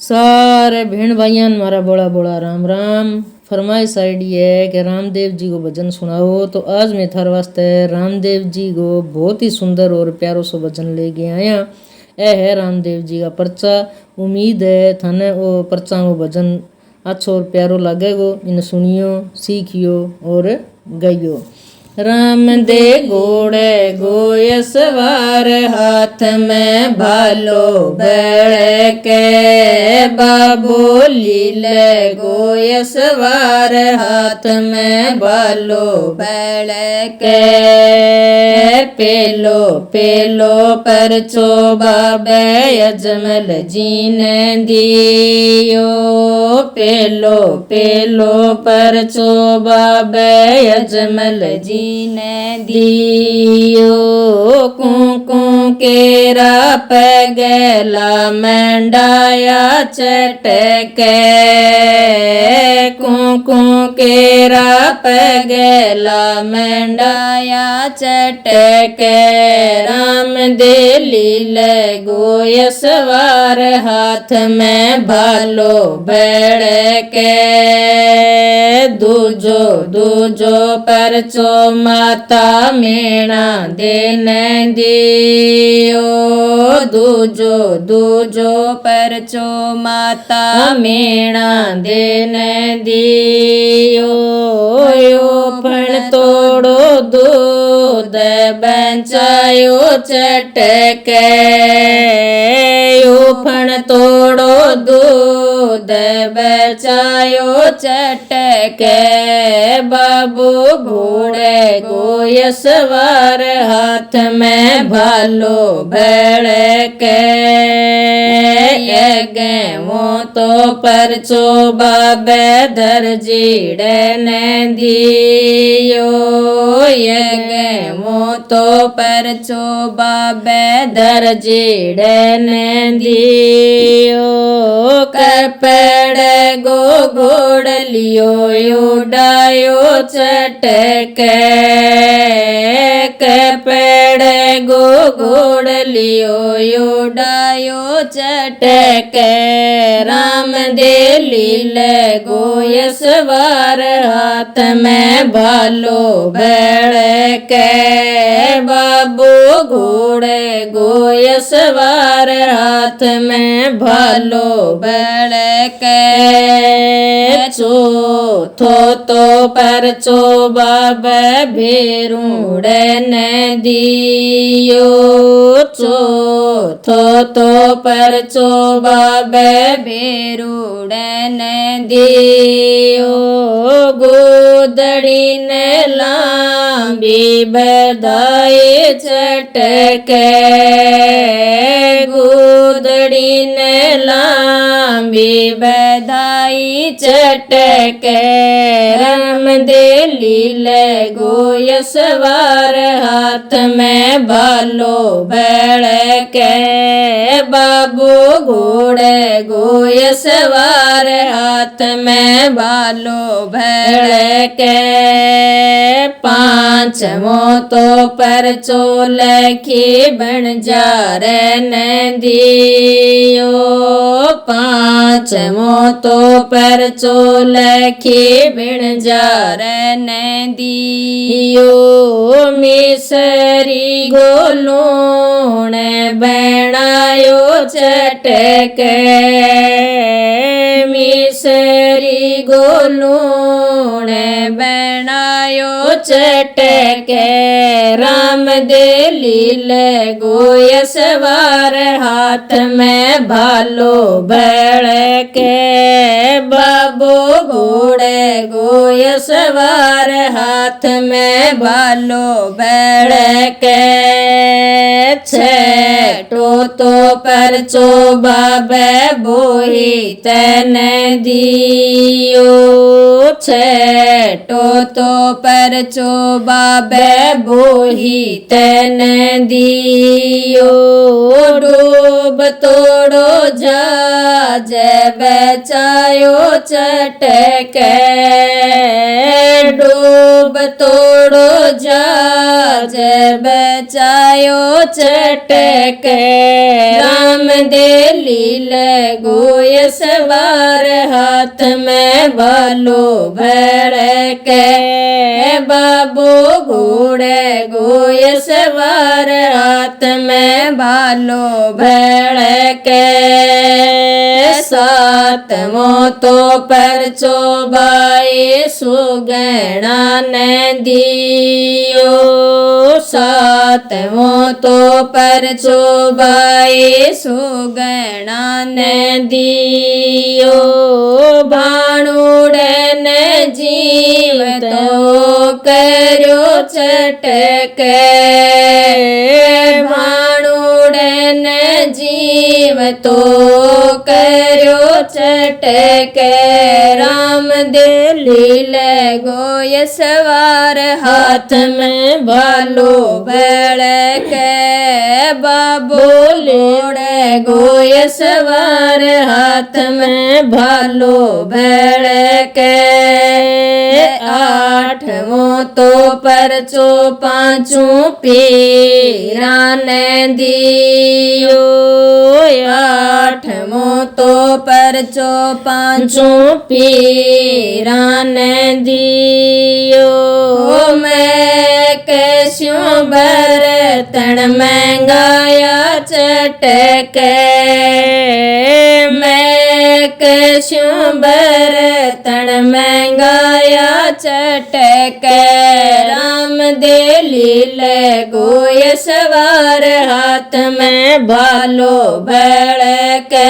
सारे भेण भाइयान मारा बोला बोला राम राम। फरमाइश आईडी है कि रामदेव जी को भजन सुनाओ। तो आज मैं थार वास्ते रामदेव जी को बहुत ही सुंदर और प्यारो सो भजन लेके आया। यह है रामदेव जी का पर्चा। उम्मीद है थाने वो पर्चा वो भजन अच्छो और प्यारो लागेगो। इन सुनियो, सीखियो और गाइयो। राम दे घोड़े गोय सवार, हाथ में भालो बैल के। बाबू लीले गोय सवार, हाथ में भालो बैल के। पेलो पेलो परचो बाबे अजमल जी ने दियो। पेलो पेलो परचो बाबे अजमल जी ने दियो। कुकू केरा पगला मंडाया चटके। कुकू केरा पगला मंडाया चटके। राम दे लीले गोय सवार, हाथ में भालो बैल के। दूजो दूजो परचो माता मेणा देने दियो। दूजो दूजो परचो माता मेणा देने दियो। यो फण तोड़ो दूध बचायो चटके। यो फण तोड़ो दूध बचायो चटके। बाबू घोड़े गोय सवार, हाथ में भालो बैल के। गेवो तो परचो बाबे दर्जीड़े ने दियो। ये गेवो तो परचो बाबे दर्जीड़े ने दियो। कपड़े गो घोड़ लियो उड़ायो चटके। कपड़े गो घोड़ लियो उड़ायो चटके। राम दे लीले गोय सवार, हाथ में भालो बैल के। बाबू घोड़े गोय सवार, हाथ में भालो बैल के। चौथो तो परचो बाबे भेरूड़े ने दियो। चौथो तो परचो बाबे भेरूड़े ने दियो। गोदड़ी ने लांबी बधाई चटके। गोदड़ी ने लांबी बधाई चटके। राम दे लीले गोय सवार, हाथ में भालो बैल के। बाबू घोड़े गोय सवार, हाथ में भालो बैल के। पांचवो तो परचो लखी बंजार ने दियो। पांचवो तो परचो लखी बंजार ने दियो। मिसरी गोलूण बनायो चटके। मिसरी गोलूण बनायो चटके। राम दे लीले गोय सवार, हाथ में भालो बैल के। बाबू घोड़े गोय सवार, हाथ में भालो बैल के। छठो तो परचो बाबे बोही तने दियो। छठो तो परचो बाबे बोही तने दियो। डूब तोड़ो जहाज बचायो चटके। डूब तोड़ो जहाज चायो चटके राम दे लीले गोय सवार हाथ में भालो भड़के बाबू घोड़े गोय सवार हाथ में भालो भड़के सातवों तो परचो बाई सुगैणा ने दियो सातवों तो परचो बाई सुगैणा ने दियो भाणुड़े ने जीव तो करो चटके भाणुड़े ने जीव तो करो चटके राम दे लीले गोय सवार हाथ में भालो भड़के बाबू लोड़े गोय सवार हाथ में भालो भड़के आठवों तो परचो पांचों पीरा ने दियो आठवों तो परचो पांचों पीरा ने दियो मैं कैस्यों बर्तन मंगाया चटके मैं कैस्यों बर्तन मंगाया चटके राम दे लीले गोय सवार हाथ में भालो भड़के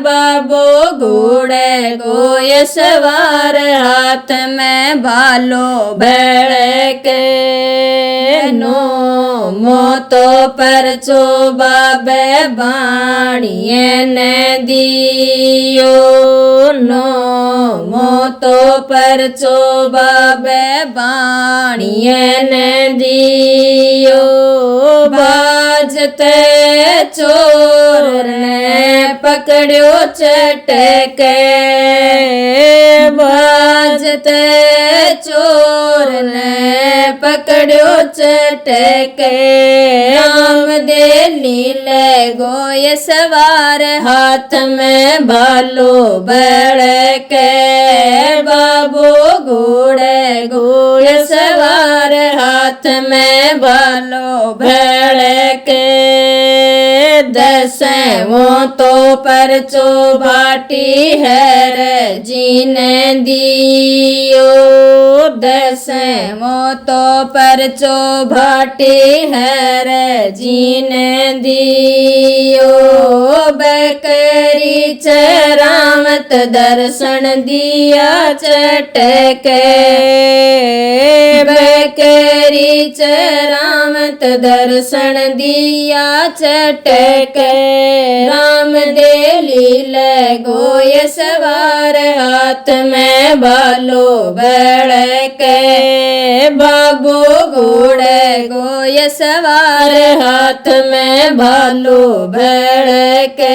बाबू घोड़े गोय सवार हाथ में भालो भड़के नो मोतो परचो बाबे बाणिये ने दियो नो मोतो परचो बाबे बाणिये ने दियो बाजते चोर ने पकड़ो चटके बाजते चोर ने पकड़ो चटके राम दे लीले गोय सवार हाथ में भालो भड़के बाबू घोड़े गोय सवार हाथ में भालो भड़के दसवों तो परचो भाटी हैर जी ने दियो दसवों तो परचो भाटी हैर जी ने दियो बकरी चरामत दर्शन दिया चटके बकरी चरामत दर्शन दिया चटके राम दे लीले गोय सवार हाथ में भालो भड़के बाबू घोड़े गोय सवार हाथ में भालो भड़के।